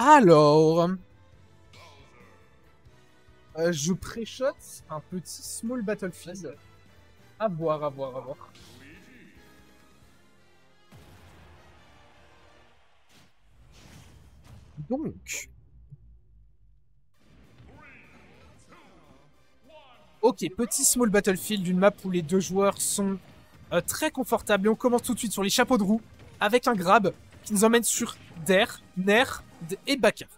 Alors, je pré-shot un petit small battlefield. À voir, à voir, à voir. Donc, ok, petit small battlefield, une map où les deux joueurs sont très confortables. Et on commence tout de suite sur les chapeaux de roue avec un grab qui nous emmène sur Der, Nair et Bakar.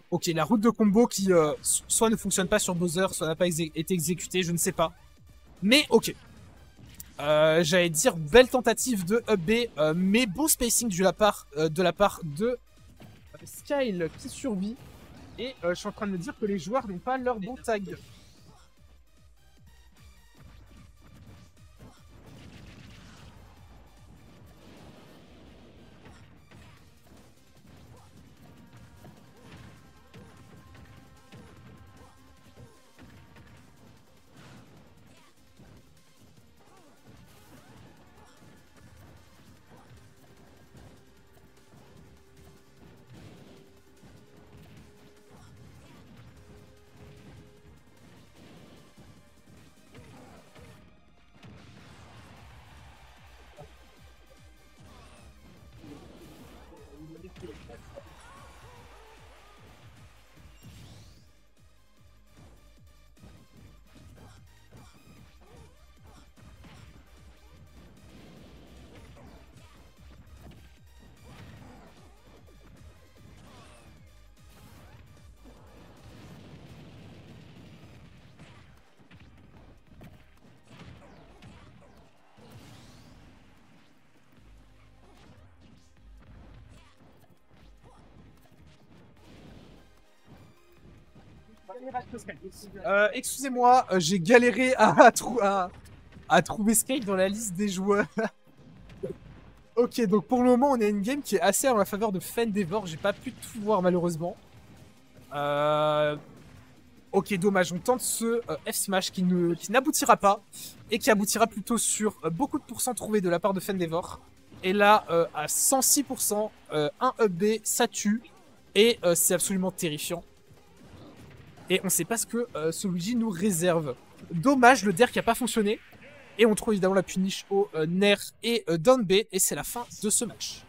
Ok, la route de combo qui soit ne fonctionne pas sur Bowser, soit n'a pas été exécutée, je ne sais pas. Mais ok. J'allais dire belle tentative de up B, mais beau spacing de la part de Skyle qui survit. Et je suis en train de me dire que les joueurs n'ont pas leur bon tag. Excusez-moi, j'ai galéré à trouver Skyle dans la liste des joueurs. Ok, donc pour le moment, on a une game qui est assez en la faveur de Fendevor. J'ai pas pu tout voir malheureusement. Ok, dommage. On tente ce F-Smash qui n'aboutira pas et qui aboutira plutôt sur beaucoup de pourcents trouvés de la part de Fendevor. Et là, à 106%, un up B, ça tue. Et c'est absolument terrifiant. Et on sait pas ce que ce Luigi nous réserve. Dommage, le der qui a pas fonctionné. Et on trouve évidemment la punish au Nair et down B. Et c'est la fin de ce match.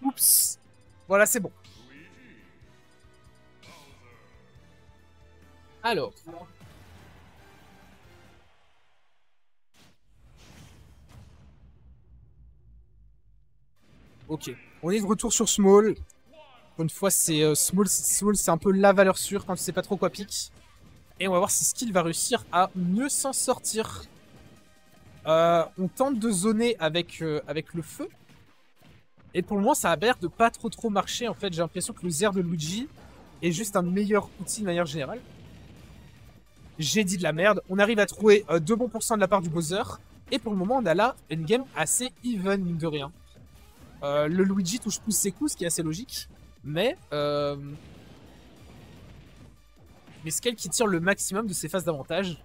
Oups. Voilà, c'est bon. Alors. Ok. On est de retour sur Small. Pour une fois, c'est Small, c'est un peu la valeur sûre quand tu sais pas trop quoi pique. Et on va voir si Skill va réussir à mieux s'en sortir. On tente de zoner avec le feu. Et pour le moment, ça a l'air de pas trop marcher. En fait, j'ai l'impression que le Zer de Luigi est juste un meilleur outil de manière générale. J'ai dit de la merde. On arrive à trouver 2 bons pourcents de la part du Bowser. Et pour le moment, on a là une game assez even, mine de rien. Le Luigi touche plus ses coups, ce qui est assez logique. Mais Skyle qui tire le maximum de ses phases d'avantage.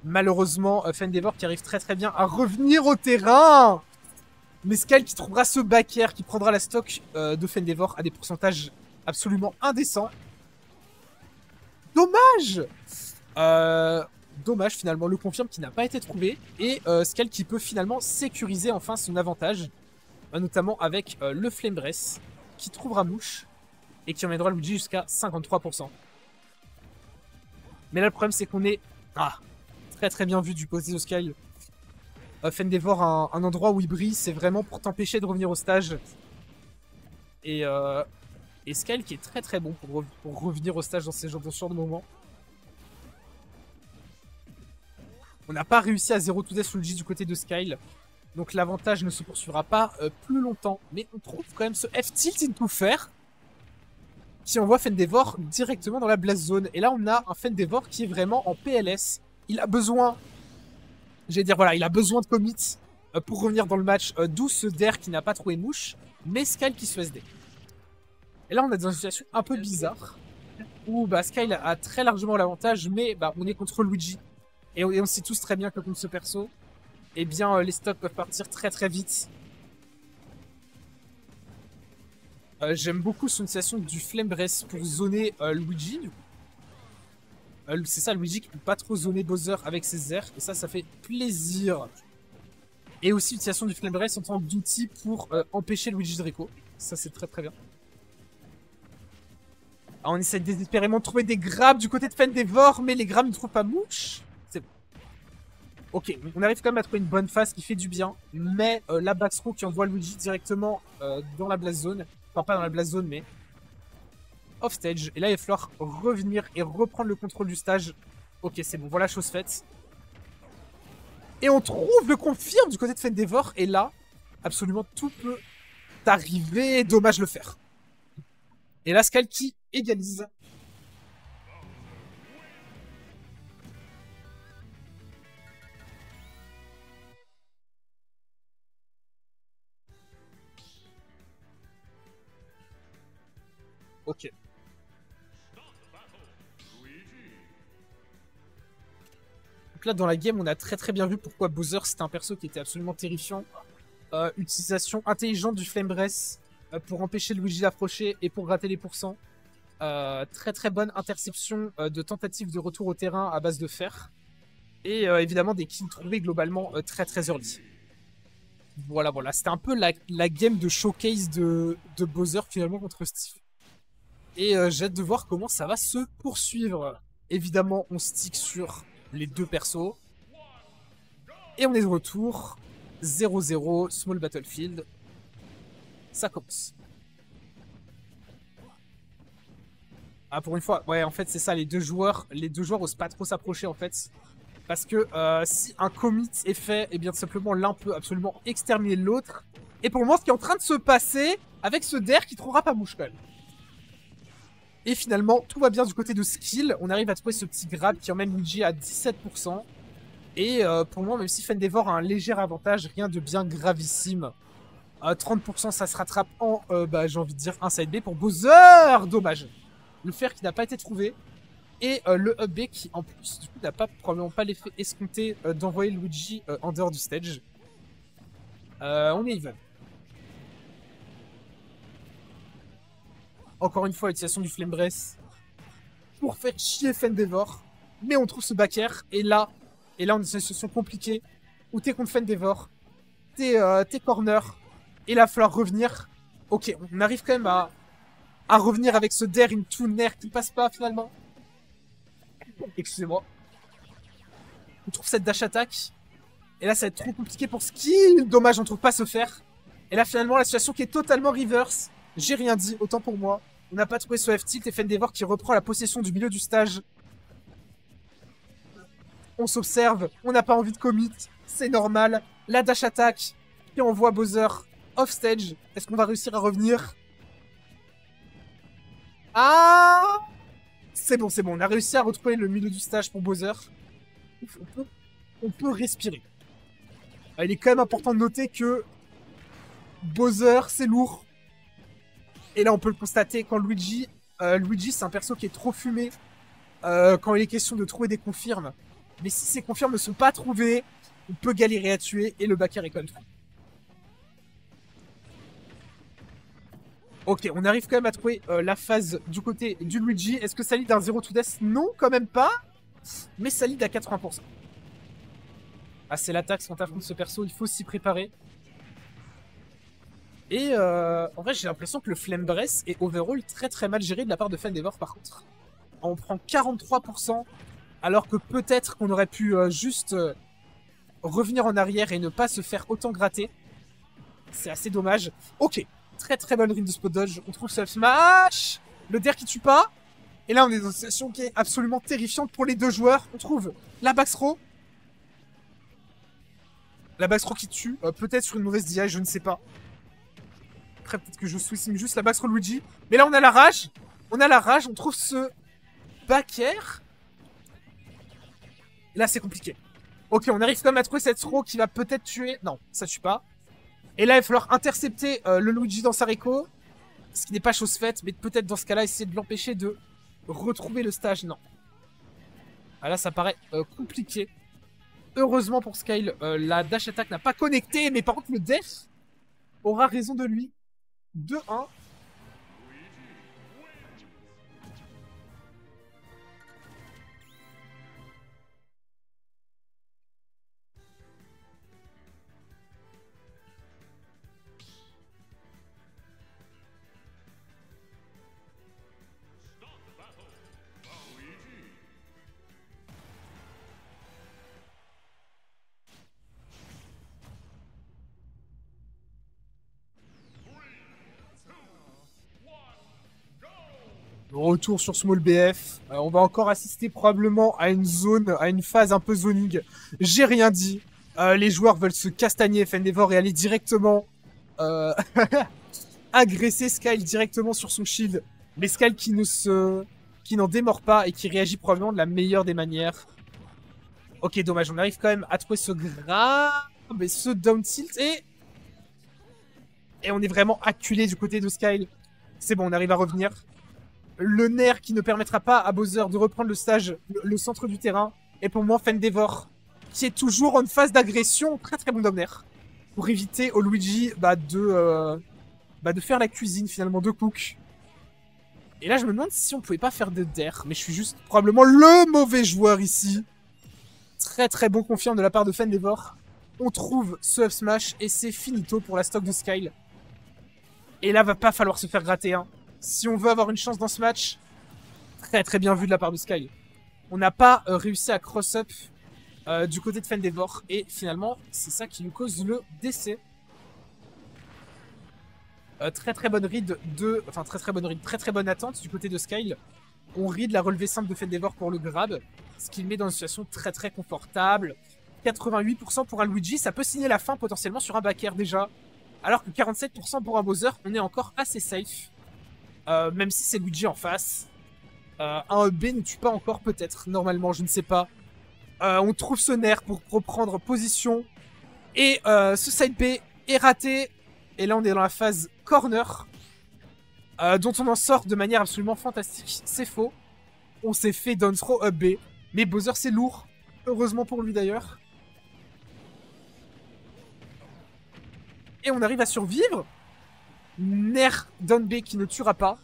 Malheureusement, Fendevor qui arrive très bien à revenir au terrain. Mais Skyle qui trouvera ce back air, qui prendra la stock de Fendevor à des pourcentages absolument indécents. Dommage Dommage finalement, le confirme qui n'a pas été trouvé. Et Skyle qui peut finalement sécuriser enfin son avantage. Notamment avec le Flame Breath qui trouvera mouche. Et qui emmènera Luigi jusqu'à 53%. Mais là le problème c'est qu'on est très bien vu du côté de Skyle. Fendevor, un endroit où il brille, c'est vraiment pour t'empêcher de revenir au stage. Et Skyle qui est très bon pour revenir au stage dans ce genre de moments. On n'a pas réussi à 0 to death sur Luigi du côté de Skyle. Donc l'avantage ne se poursuivra pas plus longtemps. Mais on trouve quand même ce F-Tilt into Fair qui envoie Fendevor directement dans la blast zone. Et là on a un Fendevor qui est vraiment en PLS. Il a besoin... J'allais dire, voilà, il a besoin de commit pour revenir dans le match, d'où ce der qui n'a pas trouvé mouche, mais Skyle qui se SD. Et là, on est dans une situation un peu bizarre, où bah, Skyle a très largement l'avantage, mais bah, on est contre Luigi. Et on sait tous très bien que contre ce perso, eh bien, les stocks peuvent partir très très vite. J'aime beaucoup son utilisation du Flame Breath pour zoner Luigi. C'est ça, Luigi qui peut pas trop zoner Bowser avec ses airs, et ça fait plaisir. Et aussi l'utilisation du Flame Breath en tant qu'outil pour empêcher Luigi Draco. Ça, c'est très très bien. Alors, on essaie désespérément de trouver des grabs du côté de Fendevor, mais les grabs ne trouvent pas mouche. C'est bon. Ok, on arrive quand même à trouver une bonne phase qui fait du bien, mais la backthrow qui envoie Luigi directement dans la blast zone. Enfin, pas dans la blast zone, mais off stage. Et là, il va falloir revenir et reprendre le contrôle du stage. Ok, c'est bon, voilà, chose faite. Et on trouve le confirme du côté de Fendevor. Et là, absolument tout peut arriver. Dommage le faire. Et là, Skyle qui égalise. Ok. Donc là, dans la game, on a très très bien vu pourquoi Bowser, c'était un perso qui était absolument terrifiant. Utilisation intelligente du Flame Breath pour empêcher Luigi d'approcher et pour gratter les pourcents. Très très bonne interception de tentative de retour au terrain à base de fer. Et évidemment des kills trouvés globalement très très early. Voilà, voilà. C'était un peu la game de showcase de Bowser finalement contre Steve. Et j'ai hâte de voir comment ça va se poursuivre. Évidemment, on stick sur les deux persos. Et on est de retour. 0-0, Small Battlefield. Ça commence. Ah, pour une fois, ouais, en fait, c'est ça, les deux joueurs osent pas trop s'approcher, en fait. Parce que si un commit est fait, eh bien, tout simplement, l'un peut absolument exterminer l'autre. Et pour le moment, ce qui est en train de se passer avec ce Der qui trouvera pas mouche, quand même. Et finalement, tout va bien du côté de skill. On arrive à trouver ce petit grab qui emmène Luigi à 17%. Et pour le moment, même si Fendevor a un léger avantage, rien de bien gravissime. 30%, ça se rattrape en, j'ai envie de dire, un side B pour Bowser. Dommage. Le fer qui n'a pas été trouvé. Et le up B qui, en plus, du coup, n'a probablement pas l'effet escompté d'envoyer Luigi en dehors du stage. On est even. Encore une fois, l'utilisation du Flame Breath pour faire chier Fendevor. Mais on trouve ce back air. Et là, on est dans une situation compliquée où t'es contre Fendevor. T'es corner. Et là, il va falloir revenir. Ok, on arrive quand même à revenir avec ce Der into Nair qui passe pas finalement. Excusez-moi. On trouve cette dash attack. Et là, ça va être trop compliqué pour skill. Dommage, on trouve pas ce fer. Et là, finalement, la situation qui est totalement reverse. J'ai rien dit, autant pour moi. On n'a pas trouvé ce F-tilt et Fendevor qui reprend la possession du milieu du stage. On s'observe, on n'a pas envie de commit, c'est normal. La dash attack qui envoie Bowser off stage. Est-ce qu'on va réussir à revenir? Ah! C'est bon, on a réussi à retrouver le milieu du stage pour Bowser. On peut respirer. Il est quand même important de noter que Bowser, c'est lourd. Et là, on peut le constater quand Luigi, c'est un perso qui est trop fumé quand il est question de trouver des confirmes. Mais si ces confirmes ne sont pas trouvés, on peut galérer à tuer et le back air est contre. Ok, on arrive quand même à trouver la phase du côté du Luigi. Est-ce que ça lead d'un 0 to death? Non, quand même pas. Mais ça lead à 80%. Ah, c'est l'attaque quand t'affrontes ce perso, il faut s'y préparer. Et en vrai, j'ai l'impression que le Flame Breath est overall très très mal géré de la part de Fendevor par contre. On prend 43%, alors que peut-être qu'on aurait pu juste revenir en arrière et ne pas se faire autant gratter. C'est assez dommage. Ok, très très bonne rune de spot dodge. On trouve ce smash, le Der qui tue pas. Et là, on est dans une situation qui est absolument terrifiante pour les deux joueurs. On trouve la backthrow. La backthrow qui tue, peut-être sur une mauvaise DI, je ne sais pas. Après, peut-être que je sous-estime juste la backthrow Luigi. Mais là, on a la rage. On trouve ce back air. Et là, c'est compliqué. Ok, on arrive quand même à trouver cette throw qui va peut-être tuer. Non, ça tue pas. Et là, il va falloir intercepter le Luigi dans sa réco. Ce qui n'est pas chose faite, mais peut-être dans ce cas-là, essayer de l'empêcher de retrouver le stage. Non. Ah là, ça paraît compliqué. Heureusement pour Skyle, la dash attack n'a pas connecté, mais par contre, le def aura raison de lui. 2-1. Retour sur Small BF. On va encore assister probablement à une zone, à une phase un peu zoning. J'ai rien dit. Les joueurs veulent se castagner Fendeavor et aller directement agresser Skyle directement sur son shield. Mais Skyle qui n'en démord pas et qui réagit probablement de la meilleure des manières. Ok, dommage. On arrive quand même à trouver ce grab et ce down tilt et on est vraiment acculé du côté de Skyle. C'est bon, on arrive à revenir. Le nerf qui ne permettra pas à Bowser de reprendre le stage, le centre du terrain. Et pour moi, Fendeavor, qui est toujours en phase d'agression, très très bon down pour éviter au Luigi de faire la cuisine finalement de Cook. Et là, je me demande si on pouvait pas faire de dair, mais je suis juste probablement le mauvais joueur ici. Très très bon confiant de la part de Fendeavor. On trouve ce up smash et c'est finito pour la stock de Skyle. Et là, va pas falloir se faire gratter, hein. Si on veut avoir une chance dans ce match, très très bien vu de la part de Skyle. On n'a pas réussi à cross-up du côté de Fendeavor. Et finalement, c'est ça qui nous cause le décès. Très très bonne read très très bonne attente du côté de Skyle. On read la relevée simple de Fendeavor pour le grab. Ce qui le met dans une situation très très confortable. 88% pour un Luigi, ça peut signer la fin potentiellement sur un back air déjà. Alors que 47% pour un Bowser, on est encore assez safe. Même si c'est Luigi en face. Un B ne tue pas encore peut-être, normalement, je ne sais pas. On trouve ce nerf pour reprendre position. Et ce side B est raté. Et là on est dans la phase corner. Dont on en sort de manière absolument fantastique. C'est faux. On s'est fait down throw up B. Mais Bowser c'est lourd. Heureusement pour lui d'ailleurs. Et on arrive à survivre. Nerf down B qui ne tuera pas.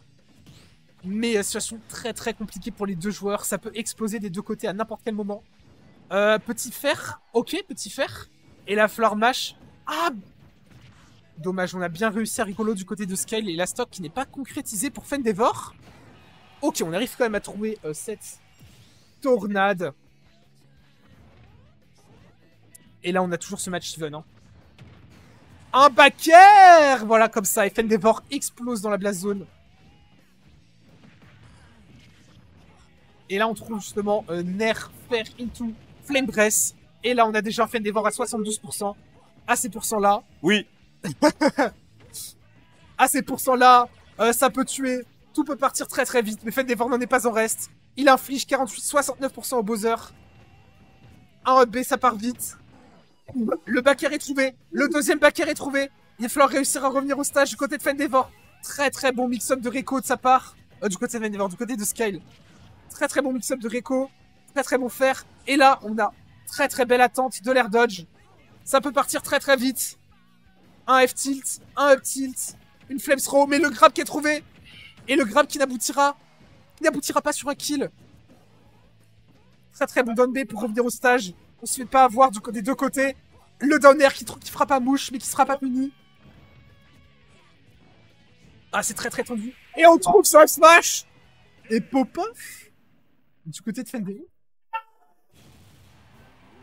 Mais situation très très compliquée pour les deux joueurs. Ça peut exploser des deux côtés à n'importe quel moment. Petit fer. Ok, petit fer. Et la floor mash. Ah! Dommage, on a bien réussi à rigolo du côté de Skyle. Et la stock qui n'est pas concrétisée pour Fendeavor. Ok, on arrive quand même à trouver cette tornade. Et là, on a toujours ce match even. Hein. Un back air! Voilà, comme ça. Et Fendeavor explose dans la blast zone. Et là, on trouve justement nerf, fer, into, flame breath. Et là, on a déjà Fendeavor à 72%. À ces pourcents-là. Oui. À ces pourcents-là, ça peut tuer. Tout peut partir très très vite. Mais Fendeavor n'en est pas en reste. Il inflige 69% au Bowser. Un B, ça part vite. Le back air est trouvé. Le deuxième back air est trouvé. Il va falloir réussir à revenir au stage du côté de Fendeavor. Très très bon mix-up de Reiko de sa part. Du côté de Fendeavor, du côté de Skyle. Très très bon mix-up de Reiko. Très très bon fer. Et là, on a très très belle attente de l'air dodge. Ça peut partir très très vite. Un F-tilt, un up-tilt, une flame throw, mais le grab qui est trouvé. Et le grab qui n'aboutira pas sur un kill. Très très bon down B pour revenir au stage. On se fait pas avoir des deux côtés. Le down air qui frappe à mouche, mais qui sera pas puni. Ah, c'est très très tendu. Et on trouve ce F-smash. Et Popoff du côté de Fendeavor.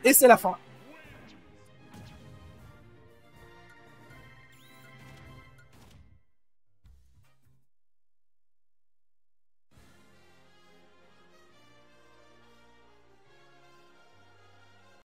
Et c'est la fin.